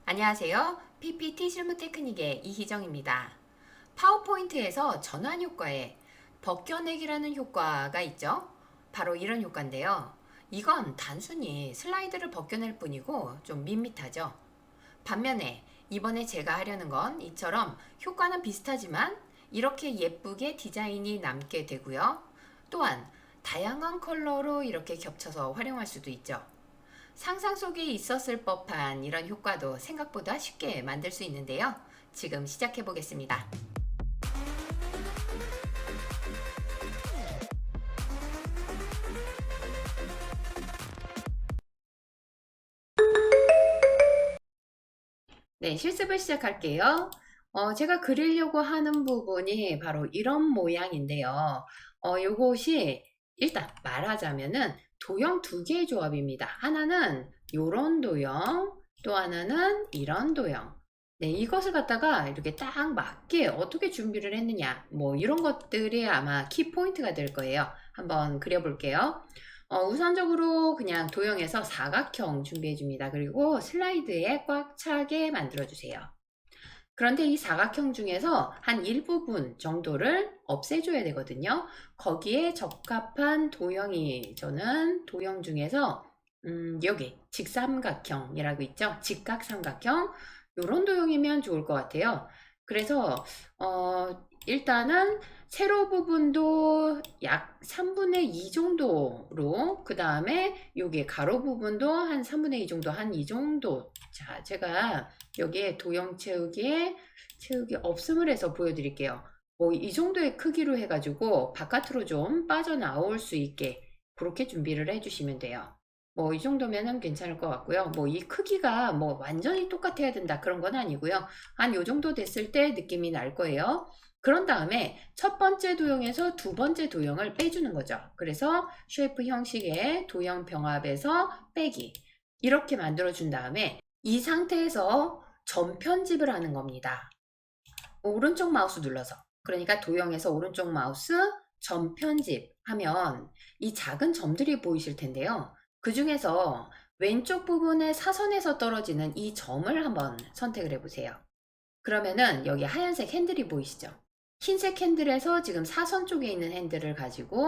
안녕하세요. PPT 실무 테크닉의 이희정입니다. 파워포인트에서 전환 효과에 벗겨내기라는 효과가 있죠. 바로 이런 효과인데요. 이건 단순히 슬라이드를 벗겨낼 뿐이고 좀 밋밋하죠. 반면에 이번에 제가 하려는 건 이처럼 효과는 비슷하지만 이렇게 예쁘게 디자인이 남게 되고요. 또한 다양한 컬러로 이렇게 겹쳐서 활용할 수도 있죠. 상상 속에 있었을 법한 이런 효과도 생각보다 쉽게 만들 수 있는데요. 지금 시작해 보겠습니다. 네, 실습을 시작할게요. 제가 그리려고 하는 부분이 바로 이런 모양인데요. 요것이 일단 말하자면은 도형 두 개의 조합입니다. 하나는 요런 도형, 또 하나는 이런 도형. 네, 이것을 갖다가 이렇게 딱 맞게 어떻게 준비를 했느냐, 뭐 이런 것들이 아마 키포인트가 될 거예요. 한번 그려볼게요. 우선적으로 그냥 도형에서 사각형 준비해 줍니다. 그리고 슬라이드에 꽉 차게 만들어 주세요. 그런데 이 사각형 중에서 한 일부분 정도를 없애줘야 되거든요. 거기에 적합한 도형이 저는 도형 중에서 여기 직삼각형이라고 있죠. 직각삼각형 이런 도형이면 좋을 것 같아요. 그래서 일단은 세로 부분도 약 3분의 2 정도로, 그 다음에 여기 가로 부분도 한 3분의 2 정도, 한 이 정도. 자, 제가 여기에 도형 채우기 없음을 해서 보여드릴게요. 뭐 이 정도의 크기로 해가지고 바깥으로 좀 빠져나올 수 있게 그렇게 준비를 해주시면 돼요. 뭐 이 정도면은 괜찮을 것 같고요. 뭐 이 크기가 뭐 완전히 똑같아야 된다 그런 건 아니고요. 한 요 정도 됐을 때 느낌이 날 거예요. 그런 다음에 첫 번째 도형에서 두 번째 도형을 빼주는 거죠. 그래서 쉐이프 형식의 도형 병합에서 빼기 이렇게 만들어 준 다음에 이 상태에서 점 편집을 하는 겁니다. 오른쪽 마우스 눌러서, 그러니까 도형에서 오른쪽 마우스 점 편집 하면 이 작은 점들이 보이실 텐데요. 그 중에서 왼쪽 부분의 사선에서 떨어지는 이 점을 한번 선택을 해보세요. 그러면은 여기 하얀색 핸들이 보이시죠? 흰색 핸들에서 지금 사선 쪽에 있는 핸들을 가지고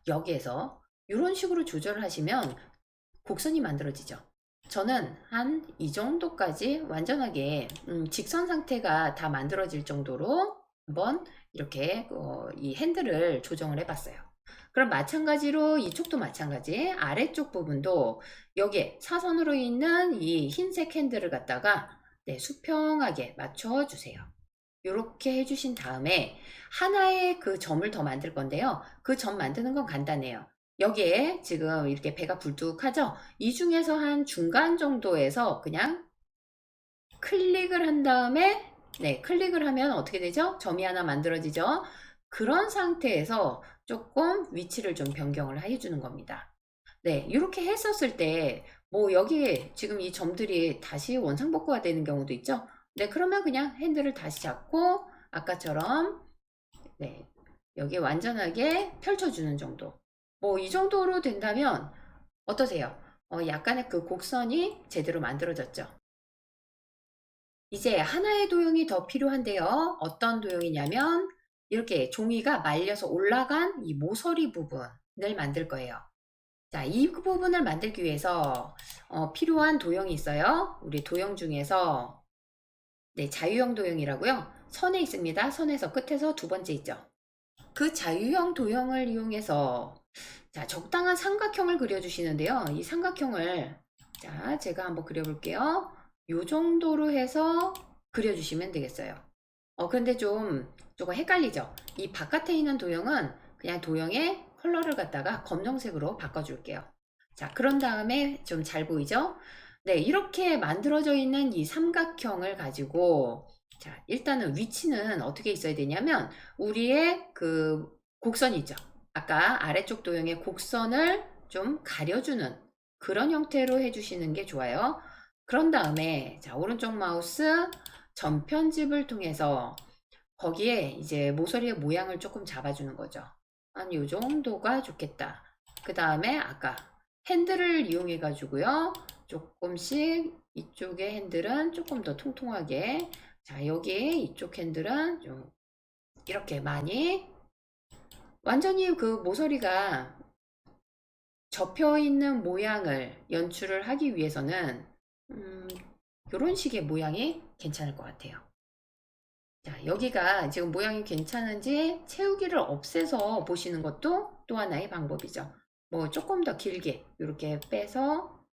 여기에서 이런 식으로 조절을 하시면 곡선이 만들어지죠. 저는 한 이 정도까지 완전하게 직선 상태가 다 만들어질 정도로 한번 이렇게 이 핸들을 조정을 해봤어요. 그럼 마찬가지로 이쪽도 마찬가지, 아래쪽 부분도 여기에 사선으로 있는 이 흰색 핸들을 갖다가 네, 수평하게 맞춰주세요. 이렇게 해주신 다음에 하나의 그 점을 더 만들 건데요. 그 점 만드는 건 간단해요. 여기에 지금 이렇게 배가 굴뚝하죠? 이 중에서 한 중간 정도에서 그냥 클릭을 한 다음에 네, 클릭을 하면 어떻게 되죠? 점이 하나 만들어지죠? 그런 상태에서 조금 위치를 좀 변경을 해주는 겁니다. 네, 이렇게 했었을 때, 뭐, 여기에 지금 이 점들이 다시 원상복구가 되는 경우도 있죠? 네, 그러면 그냥 핸들을 다시 잡고, 아까처럼, 네, 여기 완전하게 펼쳐주는 정도. 뭐, 이 정도로 된다면, 어떠세요? 약간의 그 곡선이 제대로 만들어졌죠? 이제 하나의 도형이 더 필요한데요. 어떤 도형이냐면, 이렇게 종이가 말려서 올라간 이 모서리 부분을 만들 거예요. 자, 이 부분을 만들기 위해서 필요한 도형이 있어요. 우리 도형 중에서 네, 자유형 도형이라고요. 선에 있습니다. 선에서 끝에서 두 번째 있죠. 그 자유형 도형을 이용해서 자, 적당한 삼각형을 그려주시는데요. 이 삼각형을 자, 제가 한번 그려볼게요. 요 정도로 해서 그려주시면 되겠어요. 그런데 조금 헷갈리죠? 이 바깥에 있는 도형은 그냥 도형의 컬러를 갖다가 검정색으로 바꿔줄게요. 자, 그런 다음에 좀 잘 보이죠? 네, 이렇게 만들어져 있는 이 삼각형을 가지고 자, 일단은 위치는 어떻게 있어야 되냐면 우리의 그 곡선이 있죠. 아까 아래쪽 도형의 곡선을 좀 가려주는 그런 형태로 해주시는 게 좋아요. 그런 다음에 자, 오른쪽 마우스 점 편집을 통해서 거기에 이제 모서리의 모양을 조금 잡아주는 거죠. 한 요 정도가 좋겠다. 그 다음에 아까 핸들을 이용해 가지고요. 조금씩 이쪽의 핸들은 조금 더 통통하게. 자, 여기 이쪽 핸들은 좀 이렇게 많이. 완전히 그 모서리가 접혀 있는 모양을 연출을 하기 위해서는 이런 식의 모양이 괜찮을 것 같아요. 자, 여기가 지금 모양이 괜찮은지 채우기를 없애서 보시는 것도 또 하나의 방법이죠. 뭐 조금 더 길게 이렇게 빼서.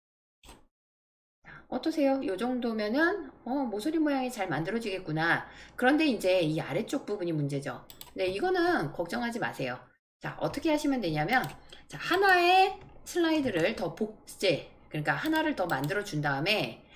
자, 어떠세요? 이 정도면은 모서리 모양이 잘 만들어지겠구나. 그런데 이제 이 아래쪽 부분이 문제죠. 네, 이거는 걱정하지 마세요. 자, 어떻게 하시면 되냐면, 자, 하나의 슬라이드를 더 복제, 그러니까 하나를 더 만들어 준 다음에,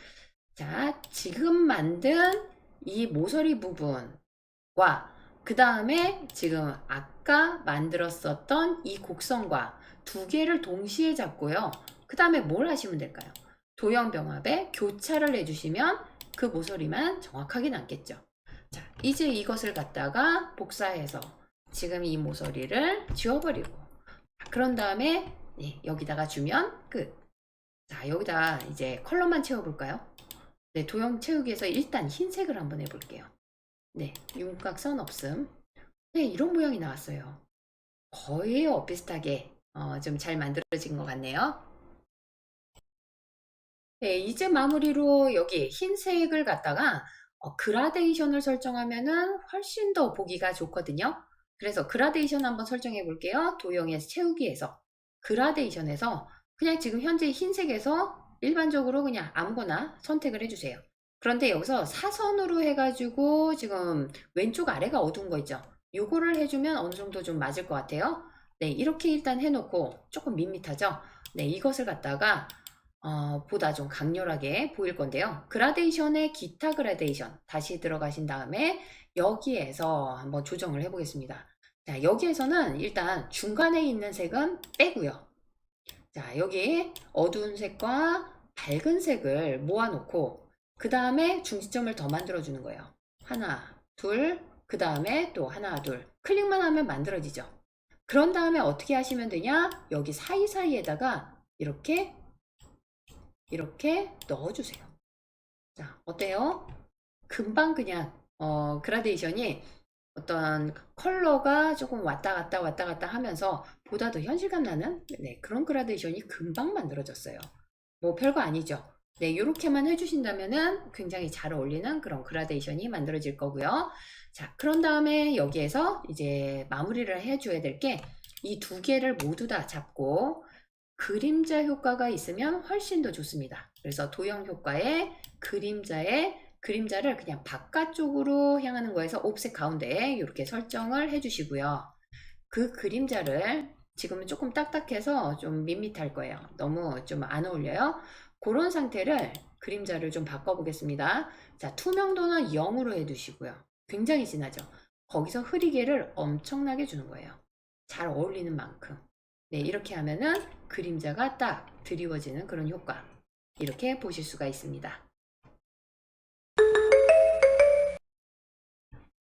자, 지금 만든 이 모서리 부분과 그 다음에 지금 아까 만들었었던 이 곡선과 두 개를 동시에 잡고요. 그 다음에 뭘 하시면 될까요? 도형병합에 교차를 해주시면 그 모서리만 정확하게 남겠죠. 자, 이제 이것을 갖다가 복사해서 지금 이 모서리를 지워버리고, 그런 다음에 여기다가 주면 끝. 자, 여기다 이제 컬러만 채워볼까요? 네, 도형 채우기에서 일단 흰색을 한번 해볼게요. 네, 윤곽선 없음. 네, 이런 모양이 나왔어요. 거의 비슷하게 좀 잘 만들어진 것 같네요. 네, 이제 마무리로 여기 흰색을 갖다가 그라데이션을 설정하면은 훨씬 더 보기가 좋거든요. 그래서 그라데이션 한번 설정해 볼게요. 도형에서 채우기에서 그라데이션에서 그냥 지금 현재 흰색에서 일반적으로 그냥 아무거나 선택을 해주세요. 그런데 여기서 사선으로 해가지고 지금 왼쪽 아래가 어두운 거 있죠. 요거를 해주면 어느 정도 좀 맞을 것 같아요. 네, 이렇게 일단 해놓고 조금 밋밋하죠. 네, 이것을 갖다가 보다 좀 강렬하게 보일 건데요. 그라데이션의 기타 그라데이션 다시 들어가신 다음에 여기에서 한번 조정을 해 보겠습니다. 자, 여기에서는 일단 중간에 있는 색은 빼고요. 자, 여기 어두운 색과 밝은 색을 모아놓고 그 다음에 중지점을 더 만들어 주는 거예요. 하나, 둘, 그 다음에 또 하나, 둘. 클릭만 하면 만들어지죠. 그런 다음에 어떻게 하시면 되냐? 여기 사이사이에다가 이렇게 넣어주세요. 자, 어때요? 금방 그냥 그라데이션이 어떤 컬러가 조금 왔다 갔다 하면서 보다 더 현실감 나는 그런 그라데이션이 금방 만들어졌어요. 뭐 별거 아니죠. 네, 이렇게만 해주신다면은 굉장히 잘 어울리는 그런 그라데이션이 만들어질 거고요. 자, 그런 다음에 여기에서 이제 마무리를 해줘야 될 게 이 두 개를 모두 다 잡고 그림자 효과가 있으면 훨씬 더 좋습니다. 그래서 도형 효과에 그림자를 그냥 바깥쪽으로 향하는 거에서 옵셋 가운데에 이렇게 설정을 해주시고요. 그 그림자를 지금은 조금 딱딱해서 좀 밋밋할 거예요. 너무 좀 안 어울려요. 그런 상태를 그림자를 좀 바꿔보겠습니다. 자, 투명도는 0으로 해두시고요. 굉장히 진하죠. 거기서 흐리게를 엄청나게 주는 거예요. 잘 어울리는 만큼. 네, 이렇게 하면은 그림자가 딱 드리워지는 그런 효과. 이렇게 보실 수가 있습니다.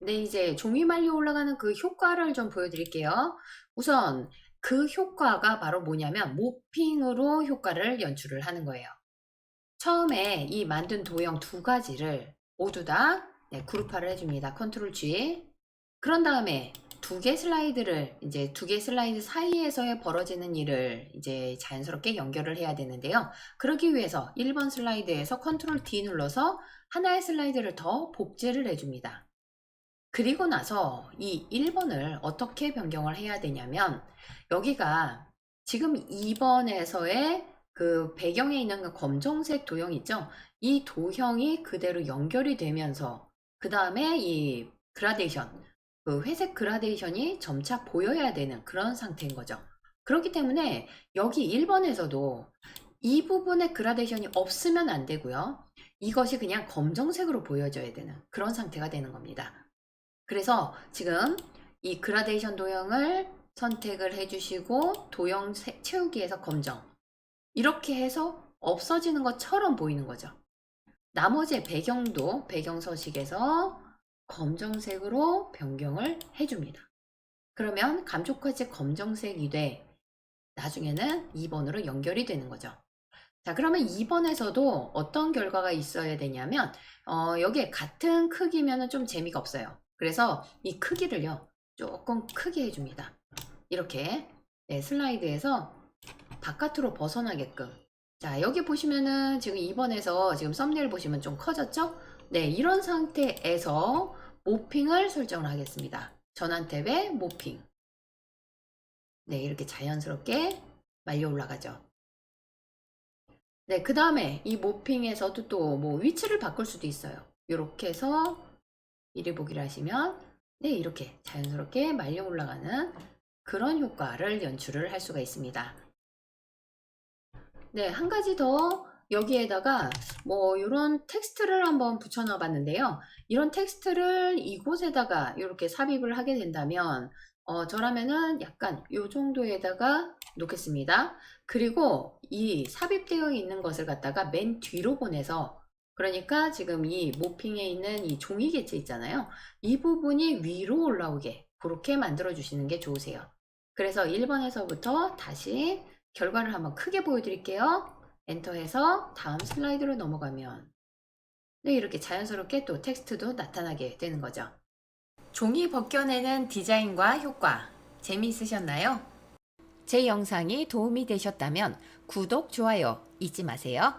네, 이제 종이 말려 올라가는 그 효과를 좀 보여드릴게요. 우선 그 효과가 바로 뭐냐면 모핑으로 효과를 연출을 하는 거예요. 처음에 이 만든 도형 두 가지를 모두 다 그룹화를 해줍니다. 컨트롤 G. 그런 다음에 두 개 슬라이드를 이제 두 개 슬라이드 사이에서의 벌어지는 일을 이제 자연스럽게 연결을 해야 되는데요. 그러기 위해서 1번 슬라이드에서 컨트롤 D 눌러서 하나의 슬라이드를 더 복제를 해줍니다. 그리고 나서 이 1번을 어떻게 변경을 해야 되냐면 여기가 지금 2번에서의 그 배경에 있는 그 검정색 도형 있죠? 이 도형이 그대로 연결이 되면서 그 다음에 이 그라데이션, 그 회색 그라데이션이 점차 보여야 되는 그런 상태인 거죠. 그렇기 때문에 여기 1번에서도 이 부분에 그라데이션이 없으면 안 되고요. 이것이 그냥 검정색으로 보여져야 되는 그런 상태가 되는 겁니다. 그래서 지금 이 그라데이션 도형을 선택을 해주시고 도형 채우기에서 검정 이렇게 해서 없어지는 것처럼 보이는 거죠. 나머지 배경도 배경 서식에서 검정색으로 변경을 해줍니다. 그러면 감촉화제 검정색이 돼 나중에는 2번으로 연결이 되는 거죠. 자, 그러면 2번에서도 어떤 결과가 있어야 되냐면, 여기에 같은 크기면은 좀 재미가 없어요. 그래서 이 크기를요, 조금 크게 해줍니다. 이렇게, 네, 슬라이드에서 바깥으로 벗어나게끔. 자, 여기 보시면은 지금 2번에서 지금 썸네일 보시면 좀 커졌죠? 네, 이런 상태에서 모핑을 설정을 하겠습니다. 전환 탭에 모핑. 네, 이렇게 자연스럽게 말려 올라가죠. 네, 그 다음에 이 모핑에서도 또 뭐 위치를 바꿀 수도 있어요. 이렇게 해서 미리 보기를 하시면, 네, 이렇게 자연스럽게 말려 올라가는 그런 효과를 연출을 할 수가 있습니다. 네, 한 가지 더 여기에다가 뭐 이런 텍스트를 한번 붙여 넣어 봤는데요. 이런 텍스트를 이곳에다가 이렇게 삽입을 하게 된다면 저라면은 약간 요 정도에다가 놓겠습니다. 그리고 이 삽입되어 있는 것을 갖다가 맨 뒤로 보내서, 그러니까 지금 이 모핑에 있는 이 종이 개체 있잖아요. 이 부분이 위로 올라오게 그렇게 만들어 주시는 게 좋으세요. 그래서 1번에서부터 다시 결과를 한번 크게 보여드릴게요. 엔터해서 다음 슬라이드로 넘어가면, 네, 이렇게 자연스럽게 또 텍스트도 나타나게 되는 거죠. 종이 벗겨내는 디자인과 효과 재미있으셨나요? 제 영상이 도움이 되셨다면 구독, 좋아요 잊지 마세요.